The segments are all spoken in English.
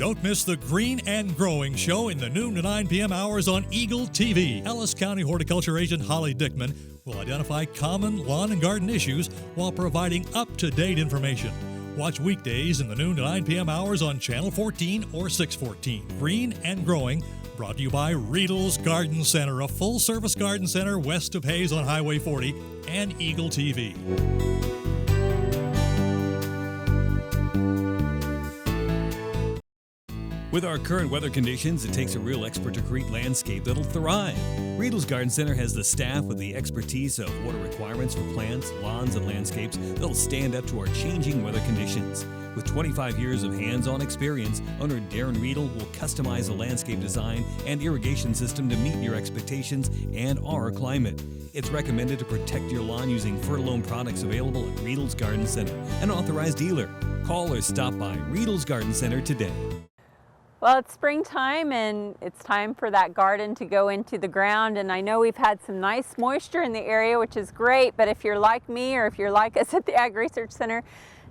Don't miss the Green and Growing Show in the noon to 9 p.m. hours on Eagle TV. Ellis County Horticulture Agent Holly Dickman will identify common lawn and garden issues while providing up-to-date information. Watch weekdays in the noon to 9 p.m. hours on Channel 14 or 614. Green and Growing, brought to you by Riedel's Garden Center, a full-service garden center west of Hayes on Highway 40, and Eagle TV. With our current weather conditions, it takes a real expert to create landscape that'll thrive. Riedel's Garden Center has the staff with the expertise of water requirements for plants, lawns, and landscapes that'll stand up to our changing weather conditions. With 25 years of hands-on experience, owner Darren Riedel will customize a landscape design and irrigation system to meet your expectations and our climate. It's recommended to protect your lawn using Fertilome products available at Riedel's Garden Center, an authorized dealer. Call or stop by Riedel's Garden Center today. Well, it's springtime and it's time for that garden to go into the ground, and I know we've had some nice moisture in the area, which is great, but if you're like me or if you're like us at the Ag Research Center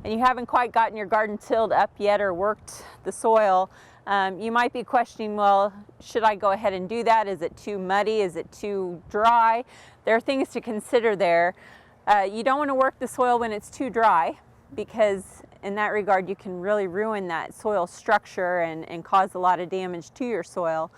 and you haven't quite gotten your garden tilled up yet or worked the soil, you might be questioning, well, should I go ahead and do that? Is it too muddy? Is it too dry? There are things to consider there. You don't want to work the soil when it's too dry, because in that regard you can really ruin that soil structure and cause a lot of damage to your soil.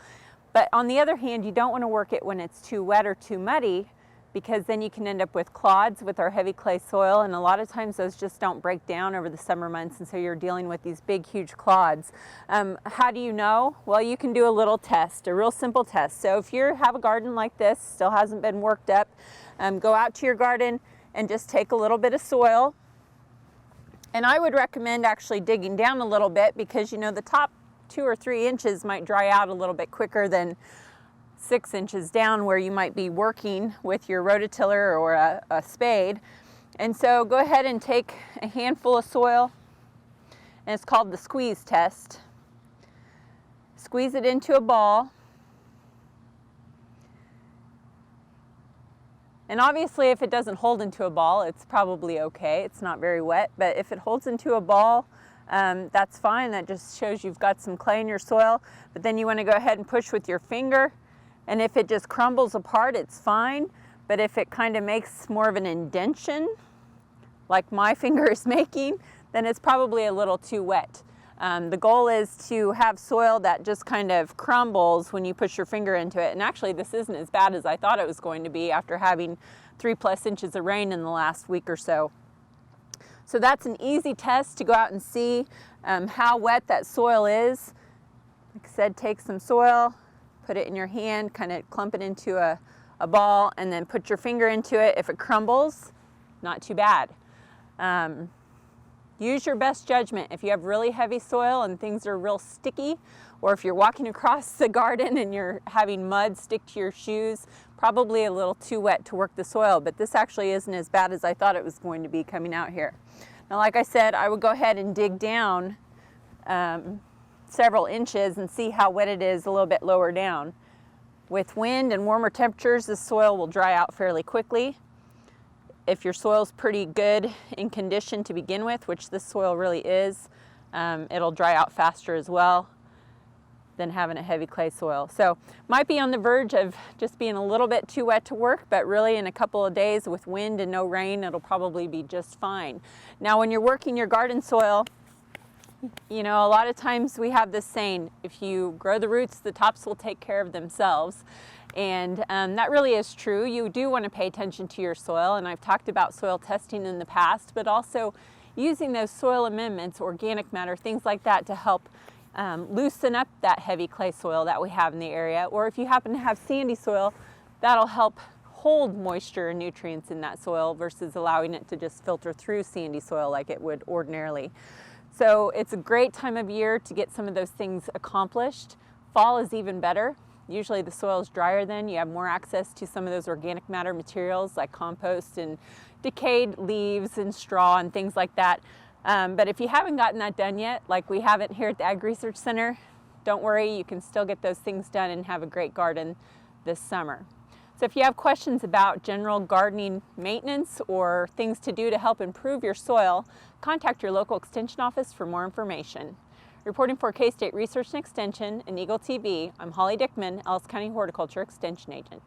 But on the other hand, you don't want to work it when it's too wet or too muddy, because then you can end up with clods with our heavy clay soil, and a lot of times those just don't break down over the summer months, and so you're dealing with these big huge clods. How do you know? Well, you can do a little test, a real simple test. So if you have a garden like this, still hasn't been worked up, go out to your garden and just take a little bit of soil. And I would recommend actually digging down a little bit, because you know the top 2 or 3 inches might dry out a little bit quicker than 6 inches down, where you might be working with your rototiller or a spade. And so go ahead and take a handful of soil, and it's called the squeeze test. Squeeze it into a ball. And obviously if it doesn't hold into a ball, it's probably okay. It's not very wet, but if it holds into a ball, that's fine. That just shows you've got some clay in your soil. But then you want to go ahead and push with your finger, and if it just crumbles apart, it's fine. But if it kind of makes more of an indentation, like my finger is making, then it's probably a little too wet. The goal is to have soil that just kind of crumbles when you push your finger into it. And actually this isn't as bad as I thought it was going to be after having 3+ inches of rain in the last week or so. So that's an easy test to go out and see how wet that soil is. Like I said, take some soil, put it in your hand, kind of clump it into a ball, and then put your finger into it. If it crumbles, not too bad. Use your best judgment. If you have really heavy soil and things are real sticky, or if you're walking across the garden and you're having mud stick to your shoes, probably a little too wet to work the soil, but this actually isn't as bad as I thought it was going to be coming out here. Now, like I said, I would go ahead and dig down several inches and see how wet it is a little bit lower down. With wind and warmer temperatures, the soil will dry out fairly quickly. If your soil's pretty good in condition to begin with, which this soil really is, it'll dry out faster as well than having a heavy clay soil. So might be on the verge of just being a little bit too wet to work, but really in a couple of days with wind and no rain, it'll probably be just fine. Now when you're working your garden soil, you know, a lot of times we have this saying, if you grow the roots, the tops will take care of themselves. And that really is true. You do want to pay attention to your soil, and I've talked about soil testing in the past, but also using those soil amendments, organic matter, things like that, to help loosen up that heavy clay soil that we have in the area. Or if you happen to have sandy soil, that'll help hold moisture and nutrients in that soil versus allowing it to just filter through sandy soil like it would ordinarily. So it's a great time of year to get some of those things accomplished. Fall is even better. Usually the soil is drier then. You have more access to some of those organic matter materials like compost and decayed leaves and straw and things like that. But if you haven't gotten that done yet, like we haven't here at the Ag Research Center, don't worry, you can still get those things done and have a great garden this summer. So if you have questions about general gardening maintenance or things to do to help improve your soil, contact your local extension office for more information. Reporting for K-State Research and Extension and Eagle TV, I'm Holly Dickman, Ellis County Horticulture Extension Agent.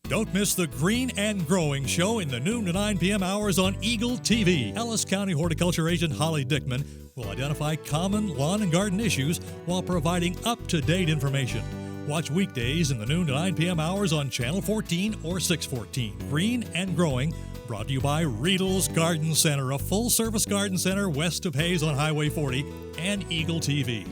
Don't miss the Green and Growing Show in the noon to 9 p.m. hours on Eagle TV. Ellis County Horticulture Agent Holly Dickman will identify common lawn and garden issues while providing up-to-date information. Watch weekdays in the noon to 9 p.m. hours on Channel 14 or 614. Green and Growing, brought to you by Riedel's Garden Center, a full-service garden center west of Hayes on Highway 40, and Eagle TV.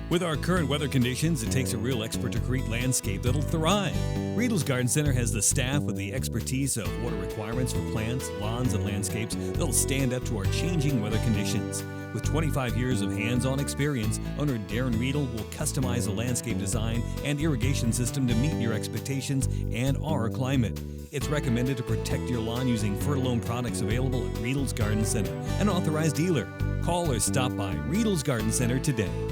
With our current weather conditions, it takes a real expert to create landscape that'll thrive. Riedel's Garden Center has the staff with the expertise of water requirements for plants, lawns, and landscapes that'll stand up to our changing weather conditions. With 25 years of hands-on experience, owner Darren Riedel will customize a landscape design and irrigation system to meet your expectations and our climate. It's recommended to protect your lawn using Fertilome products available at Riedel's Garden Center, an authorized dealer. Call or stop by Riedel's Garden Center today.